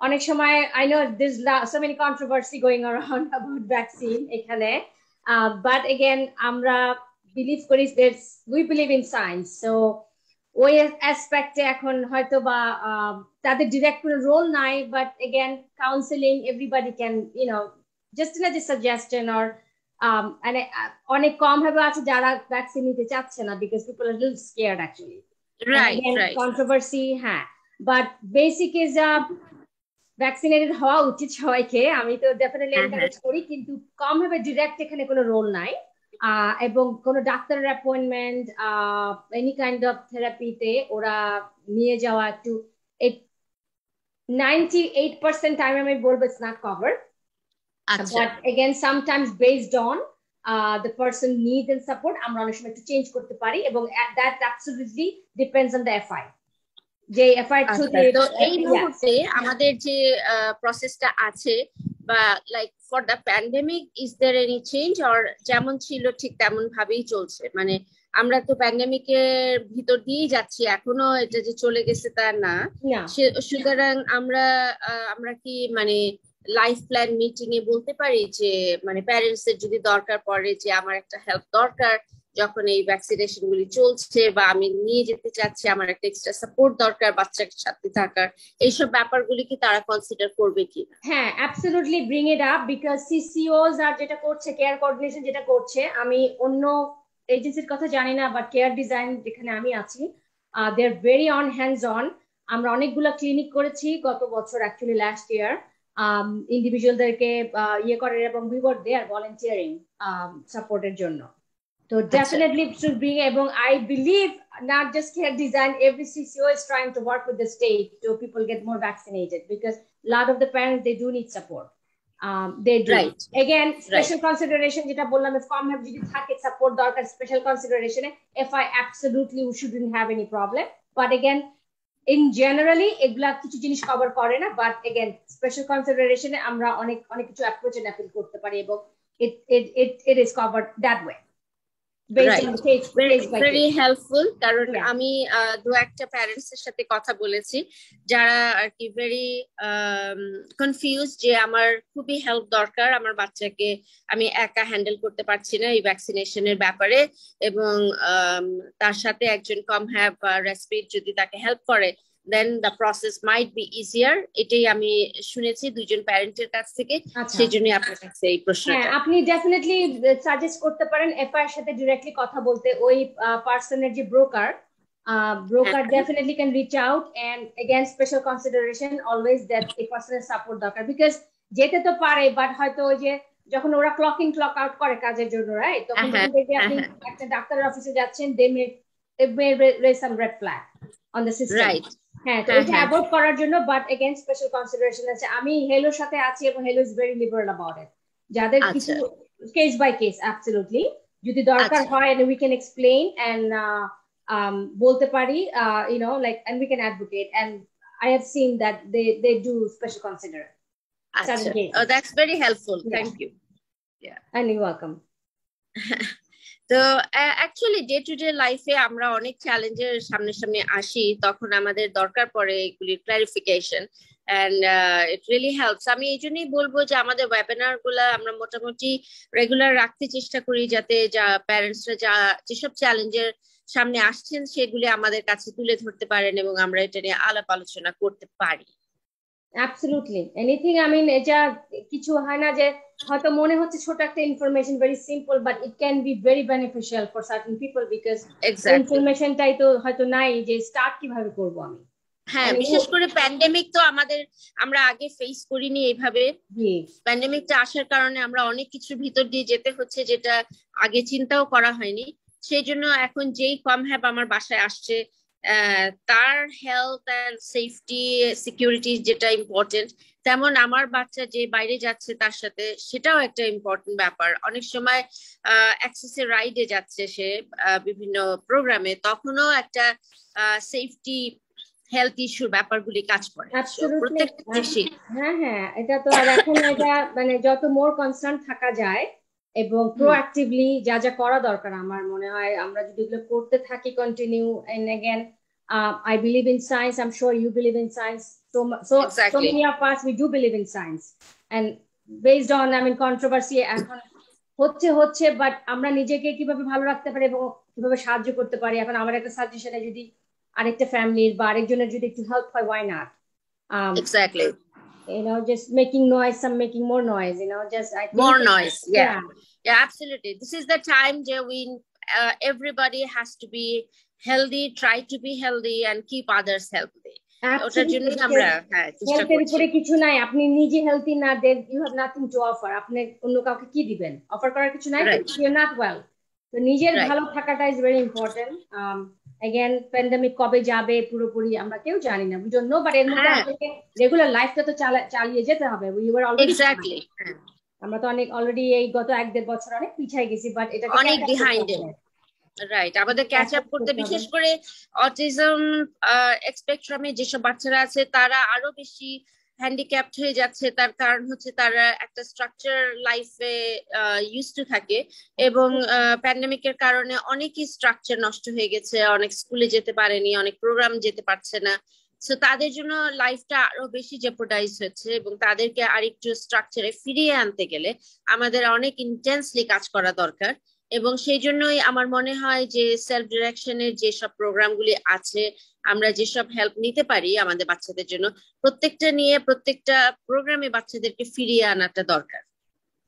অনেক সময় I know there's so many controversy going around about vaccine এখানে, but again আমরা বিলিভ করি, we believe in science, so ওই অ্যাসপেক্টে এখন হয়তো বা তাদের ডিরেক্ট কোনো রোল নাই, but again counselling everybody can just as a suggestion, or অনেক কম ভাবে আছে যারা ভ্যাকসিন নিতে চাচ্ছে না, because people are a little scared actually, right. controversy, হ্যাঁ, but basic is ভ্যাকসিনেটেড হওয়া উচিত সবাইকে, আমি তো ডেফিনেটলি এনকারেজ করি, কিন্তু কম ভাবে ডিরেক্ট এখানে কোনো রোল নাই, এবং কোনো ডাক্তারের অ্যাপয়েন্টমেন্ট, এনি কাইন্ড অফ থেরাপিতে ওরা নিয়ে যাওয়া একটু 98% টাইম আমি বলবো it's not covered, but again sometimes based on the person needs and support আমরা অনেক সময় একটু চেঞ্জ করতে পারি, এবং that absolutely depends on the FI. যে FI থ্রুতে এই মুহূর্তে আমাদের যে প্রসেসটা আছে, বা like for the pandemic is there any change, or যেমন ছিল ঠিক তেমন ভাবেই চলছে? মানে আমরা তো প্যান্ডেমিকের ভিতর দিয়েই যাচ্ছি, এখনো এটা যে চলে গেছে তা না, সুতরাং আমরা কি মানে লাইফ প্ল্যান মিটিং এ বলতে পারি যে মানে প্যারেন্টস এর যদি দরকার পড়ে যে আমার একটা হেল্প দরকার যখন এই ভ্যাকসিনেশন গুলি চলছে, বা আমি নিয়ে যেতে চাচ্ছি, আমার একটা এক্সট্রা সাপোর্ট দরকার বাচ্চার সাথে থাকার, এইসব ব্যাপারগুলি কি তারা কনসিডার করবে কি? হ্যাঁ, absolutely bring it up, because CCOs আর যেটা করছে, কেয়ার কোঅর্ডিনেশন যেটা করছে, আমি অন্য এজেন্সির কথা জানি না, বাট কেয়ার ডিজাইন যেখানে আমি আছি, they are very on hands on আমরা অনেকগুলো ক্লিনিক করেছি গত বছর, অ্যাকচুয়ালি লাস্ট ইয়ার, ইন্ডিভিজুয়ালদেরকে ইয়ে করে, এবং উই ওয়ার দেয়ার ভলান্টিয়ারিং সাপোর্টের জন্য। So definitely should be, এবং I believe not just care design, every CCO is trying to work with the state to people get more vaccinated, because a lot of the parents, they do need support. They do. Right. Again, special consideration যেটা বললাম, if com have যদি থাকে support দরকার special consideration A, FI absolutely we shouldn't have any problem. But again, in generally এগুলা কিছু জিনিস cover করে না, but again special consideration এ আমরা অনেক অনেক কিছু অ্যাপ্রোচ এন্ড অ্যাপিল করতে পারি, এবং it is covered that way. Very helpful, কারণ আমি দু একটা প্যারেন্টস এর সাথে কথা বলেছি যারা আর কি ভেরি কনফিউজ যে আমার খুবই হেল্প দরকার, আমার বাচ্চাকে আমি একা হ্যান্ডেল করতে পারছি না এই ভ্যাকসিনেশনের ব্যাপারে, এবং তার সাথে একজন কম হ্যাভ বা রেসপিরেট যদি তাকে হেল্প করে, then the process might be easier. এটাই আমি শুনেছি দুইজন প্যারেন্টের কাছ থেকে, সেজন্য আপনার কাছে এই প্রশ্নটা। আপনি ডেফিনেটলি সাজেস্ট করতে পারেন এফআই এর সাথে ডাইরেক্টলি কথা বলতে, ওই পার্সনের যে broker definitely can reach out, and again special consideration always that a personal support দরকার, বিকজ যেতে তো পারে বাট হয়তো ওই যে যখন ওরা ক্লক ইন ক্লক আউট করে কাজের জন্য, রাইট, তখন দেখবে আপনি একটা ডাক্তারের অফিসে যাচ্ছেন, they may raise some red flag on the system, right? হ্যাঁ, তো এটা অ্যাভয়েড করার জন্য, বাট এগেইন স্পেশাল কনসিডারেশন আছে। আমি হেলোর সাথে আছি এবং hello is very liberal about it, যাদের কিছু কেস বাই কেস অ্যাবসলিউটলি যদি দরকার হয়, and we can explain and বলতে পারি, you know, like, and we can advocate, and I have seen that they do special consider. Oh, that's very helpful. Thank you. Yeah, and you're welcome. তো actually day to day লাইফে আমরা অনেক চ্যালেঞ্জের সামনে সামনে আসি, তখন আমাদের দরকার পড়ে এগুলির clarification, and it really helps. আমি এই জন্যই বলবো যে আমাদের ওয়েবিনার গুলা আমরা মোটামুটি রেগুলার রাখতে চেষ্টা করি, যাতে যা প্যারেন্টসরা যেসব চ্যালেঞ্জের সামনে আসছেন সেগুলি আমাদের কাছে তুলে ধরতে পারেন এবং আমরা এটা নিয়ে আলাপ আলোচনা করতে পারি। অ্যাবসলিউটলি এনিথিং, আই মিন এটা কিছু হয় না যে হয়তো মনে হচ্ছে ছোট একটা information, very simple, but it can be very beneficial for certain people, because ইনফরমেশনটাই তো হয়তো নাই যে স্টার্ট কিভাবে করব আমি। হ্যাঁ, বিশেষ করে প্যান্ডেমিক তো আমরা আগে ফেস করিনি এইভাবে। প্যান্ডেমিকটা আসার কারণে আমরা অনেক কিছুর ভিতর দিয়ে যেতে হচ্ছে যেটা আগে চিন্তাও করা হয়নি। সেই জন্য এখন যেই কম হ্যাব আমার বাসায় আসছে, তার হেলথ অ্যান্ড সেফটি সিকিউরিটি যেটা ইম্পর্টেন্ট, তেমন আমার বাচ্চা যে বাইরে যাচ্ছে তার সাথে সেটাও একটা ইম্পর্টেন্ট ব্যাপার। অনেক সময় অ্যাক্সেসের রাইডে যাচ্ছে সে বিভিন্ন প্রোগ্রামে, তখনও একটা সেফটি হেলথ ইস্যুর ব্যাপারগুলি কাজ করে প্রত্যেকটা দেশে। হ্যাঁ হ্যাঁ, এটা তো আর এখন এটা মানে যত মোর কনসার্ন থাকা যায় এবং প্রোঅ্যাক্টিভলি যা যা করা দরকার, আমার মনে হয় আমরা যদি এগুলো করতে থাকি continue, and again I believe in science, I'm sure you believe in science, so many of us we do believe in science, and based on I mean controversy এখন হচ্ছে বাট আমরা নিজেকে কিভাবে ভালো রাখতে পারি এবং কিভাবে সাহায্য করতে পারি, এখন আমার একটা সাজেশনে যদি আরেকটা ফ্যামিলির বা আরেকজনের যদি একটু হেল্প হয়, why not? Exactly. You know, just making noise, some making more noise, you know, just I think more noise. Yeah, absolutely. This is the time when everybody has to be healthy, try to be healthy and keep others healthy. ওটার জন্য আমরা চেষ্টা করছি। উপরে কিছু নাই, আপনি নিজে হেলথি না, then you have nothing to offer. আপনি অন্য কাউকে কি দিবেন? অফার করার কিছু নাই, ইউ আর নট ওয়েল। তো নিজের ভালো থাকাটা is very important. again pandemic কবে যাবে পুরোপুরি আমরা কেউ জানি না, we don't know, but এর মধ্যে আমাদেরকে রেগুলার লাইফটা তো চালিয়ে যেতে হবে। we were already exactly, আমরা তো অনেক অলরেডি এই গত 1-1.5 বছর অনেক পিছিয়ে গেছি, বাট এটা অনেক বিহাইন্ড, রাইট। আমাদের ক্যাচ আপ করতে, বিশেষ করে অটিজম স্পেকট্রামে যেসব বাচ্চারা আছে তারা আরো বেশি হ্যান্ডিক্যাপড হয়ে যাচ্ছে। তার কারণ হচ্ছে তারা একটা স্ট্রাকচার লাইফে ইউজ টু থাকে, এবং প্যান্ডেমিকের কারণে অনেকই স্ট্রাকচার নষ্ট হয়ে গেছে, অনেক স্কুলে যেতে পারেনি, অনেক প্রোগ্রাম যেতে পারছে না। সো তাদের জন্য লাইফটা আরো বেশি জেপোর্ডাইজ হচ্ছে, এবং তাদেরকে আরেকটু স্ট্রাকচারে ফিরিয়ে আনতে গেলে আমাদের অনেক ইন্টেন্সলি কাজ করা দরকার। এবং সেই জন্যই আমার মনে হয় যে সেলফ ডিরেকশনের যেসব প্রোগ্রামগুলি আছে, আমরা যেসব হেল্প নিতে পারি আমাদের বাচ্চাদের জন্য, প্রত্যেকটা নিয়ে প্রত্যেকটা প্রোগ্রামে বাচ্চাদেরকে ফিরিয়ে আনাটা দরকার।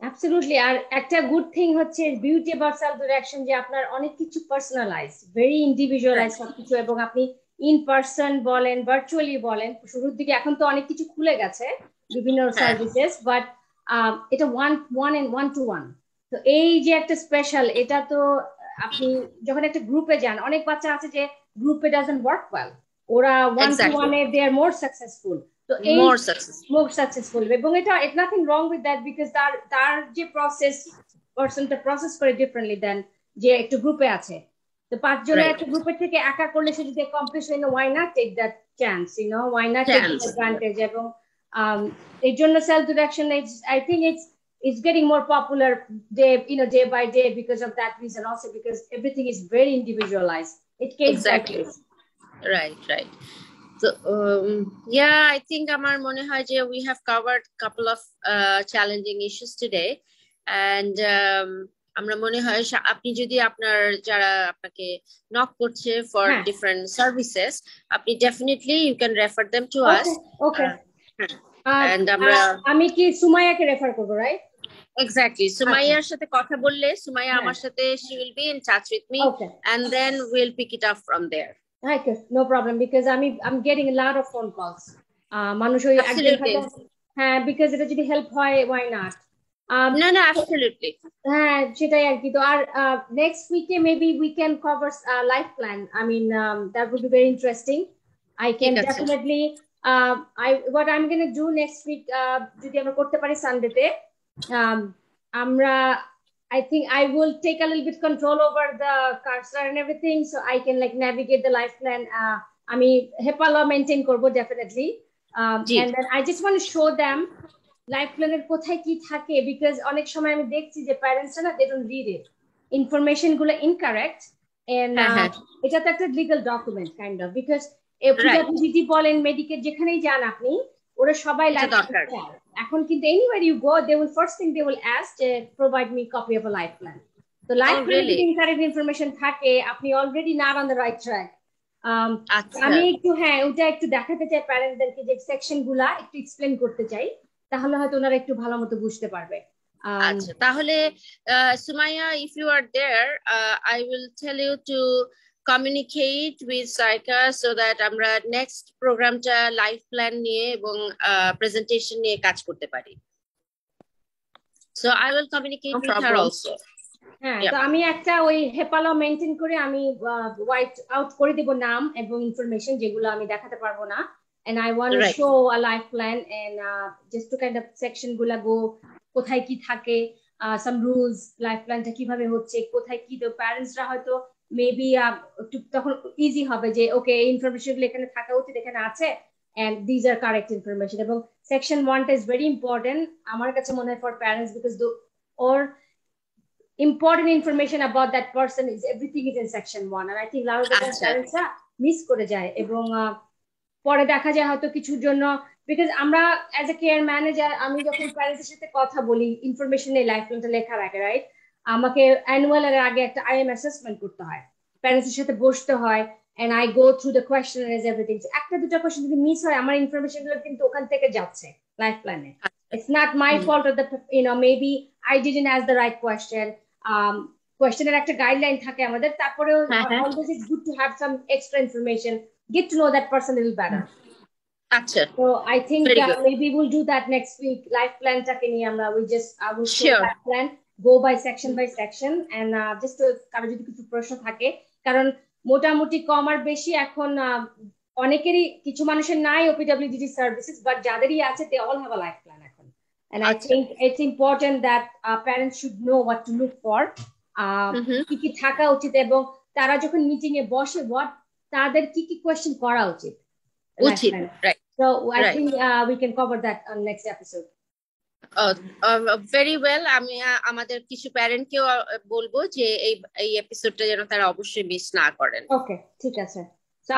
অ্যাবসলিউটলি। আর একটা গুড থিং হচ্ছে বিউটি অ্যাবাউট সেলফ ডিরেকশন, যে আপনার অনেক কিছু পার্সোনালাইজড, ভেরি ইন্ডিভিজুয়ালাইজড সবকিছু, এবং আপনি ইন পার্সন বলেন, ভার্চুয়ালি বলেন, শুরুর দিকে এখন তো অনেক কিছু খুলে গেছে বিভিন্ন সার্ভিসেস, বাট এটা ওয়ান টু ওয়ান। তো এই যে একটা স্পেশাল, এটা তো আপনি যখন একটা গ্রুপে যান, অনেক বাচ্চা আছে যে গ্রুপে ডাজন্ট ওয়ার্ক ওয়েল, ওরা ওয়ান টু ওয়ানে দে আর মোর সাকসেসফুল। তো এই মোর সাকসেসফুল, এবং এটা it nothing wrong with that, because তার যে পার্সনটা প্রসেস করে ডিফারেন্টলি দেন যে একটু গ্রুপে আছে। তো 5 জনের একটা গ্রুপের থেকে একা করলে সে যদি অ্যাকমপ্লিশ হয়, why not take that chance, why not take advantage. এবং এর জন্য self direction, I think it's getting more popular day by day because of that reason, also because everything is very individualized. It case by case. Right. So yeah, I think amar mone hoy je we have covered couple of challenging issues today, and আমরা মনে হয় আপনি যদি আপনার যারা আপনাকে knock করছে for different services, আপনি definitely you can refer them to us. Okay. And আমি কি সুমাইয়াকে রেফার করব, রাইট? Exactly. Sumayyaর সাথে কথা বললে Sumayya আমার সাথে she will be in touch with me, and then we'll pick it up from there. Okay, no problem, because I'm getting a lot of phone calls. মানুষ ওই হ্যাঁ, because এটা যদি হেল্প হয়, why not? No, absolutely. হ্যাঁ, সেটাই আর কি। তো আর next week maybe we can cover life plan. I mean, that would be very interesting. I can definitely what I'm going to do next week, যদি আমরা করতে পারি সানডেতে, আমরা I think I will take a little bit control over the cursor and everything, so I can like navigate the life plan. আমি HEPA law maintain করবো definitely, and then I just want to show them life প্ল্যানের কোথায় কি থাকে, because অনেক সময় আমি দেখছি যে প্যারেন্টসরা না, they don't read it, information গুলো ইনকারেক্ট, এন্ড এটা তো একটা legal document kind of, because PWD বলেন, মেডিকেল যেখানেই যান আপনি, ওরা সবাই লাইফ প্ল্যান। এখন কিন্তু anywhere you go, they will first thing they will ask যে provide me copy of a life plan. তো লাইফ প্ল্যানে যদি ইনকারেক্ট ইনফরমেশন থাকে, আপনি already not on the right track. আমি একটু ওটা একটু দেখাতে চাই প্যারেন্টসদেরকে, যে সেকশন গুলা একটু এক্সপ্লেন করতে চাই, তাহলে হয়তো ওনারা একটু ভালো মতো বুঝতে পারবে। আচ্ছা, তাহলে Sumayya, if you are there, I will tell you to communicate with Saika so that আমরা next প্রোগ্রামটা লাইফ প্ল্যান নিয়ে এবং প্রেজেন্টেশন নিয়ে কাজ করতে পারি। So I will communicate with her also. হ্যাঁ, তো আমি একটা ওই HEPA law মেইনটেইন করে আমি হোয়াইট আউট করে দেব নাম এবং ইনফরমেশন যেগুলো আমি দেখাতে পারবো না, and I want to show a life plan, and just to kind of section গুলা go কোথায় কি থাকে, some rules, life planটা কিভাবে হচ্ছে, কোথায় কি, তো প্যারেন্টসরা হয়তো মেবি তখন ইজি হবে যে ওকে এই ইনফরমেশন গুলো এখানে থাকা উচিত, এখানে আছে, and these are correct information. এবং section 1টা is very important আমার কাছে মনে হয় for parents, because or important information about that person is everything is in section 1, and I think a lot of the parents miss করে যায়, এবং পরে দেখা যায় হয়তো কিছুর জন্য, বিকজ আমরা অ্যাজ এ কেয়ার ম্যানেজার, আমি যখন প্যারেন্টসের সাথে কথা বলি ইনফরমেশন এই লাইফ প্ল্যানটা লেখার আগে, রাইট, আমাকে অ্যানুয়াল এর আগে একটা IM অ্যাসেসমেন্ট করতে হয়, প্যারেন্টসের সাথে বসতে হয়, and I go through the questionnaires, everything. একটা দুটো কোশ্চেন যদি মিস হয়, আমার ইনফরমেশন গুলো কিন্তু ওখান থেকে যাচ্ছে লাইফ প্ল্যানে। It's not my fault, or the maybe I didn't ask the right question. Questionের একটা গাইডলাইন থাকে আমাদের, তারপরেও always it's good to have some extra information, get to know that person a little better. Acha. So I think maybe we'll do that next week. Life plan টাকে নিয়ে আমরা I will show that plan, go by section, and just to কারো যদি কিছু প্রশ্ন থাকে, কারণ মোটামুটি কম আর বেশি এখন অনেকেরই, কিছু মানুষের নাই OPWDD সার্ভিসেস, বাট যাদেরই আছে they all have a life plan এখন, and I think it's important that parents should know what to look for, কি কি থাকা উচিত, এবং তারা যখন মিটিং এ বসে তাদের কি কি কোয়েশ্চেন করা উচিত। Right. So I think we can cover that on next episode. Very well. আমি আমাদের কিছু প্যারেন্টকেও বলবো যে এই এপিসোডটা যেন তারা অবশ্যই মিস না করেন। Okay, ঠিক আছে। So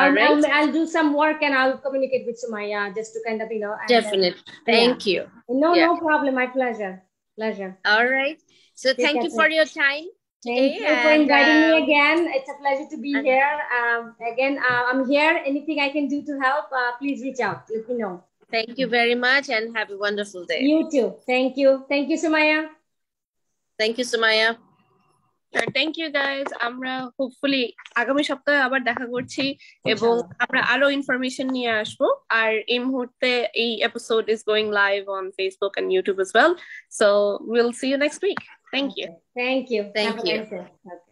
I'll do some work and I'll communicate with Sumayya just to kind of Definitely. Thank you. No problem. My pleasure. All right. So thank you for your time. Thank you for inviting me again. It's a pleasure to be here. Again, I'm here. Anything I can do to help, please reach out. Let me know. Thank you very much, and have a wonderful day. You too. Thank you. Thank you, Sumayya. Thank you, Sumayya. Thank you guys, আমরা hopefully আগামী সপ্তাহে আবার দেখা করছি এবং আমরা আরো information নিয়ে আসবো। আর এই মুহূর্তে এই episode is going live on Facebook and YouTube as well, so we'll see you next week. Thank you. Thank you. Thank Have a you. nice day. Okay.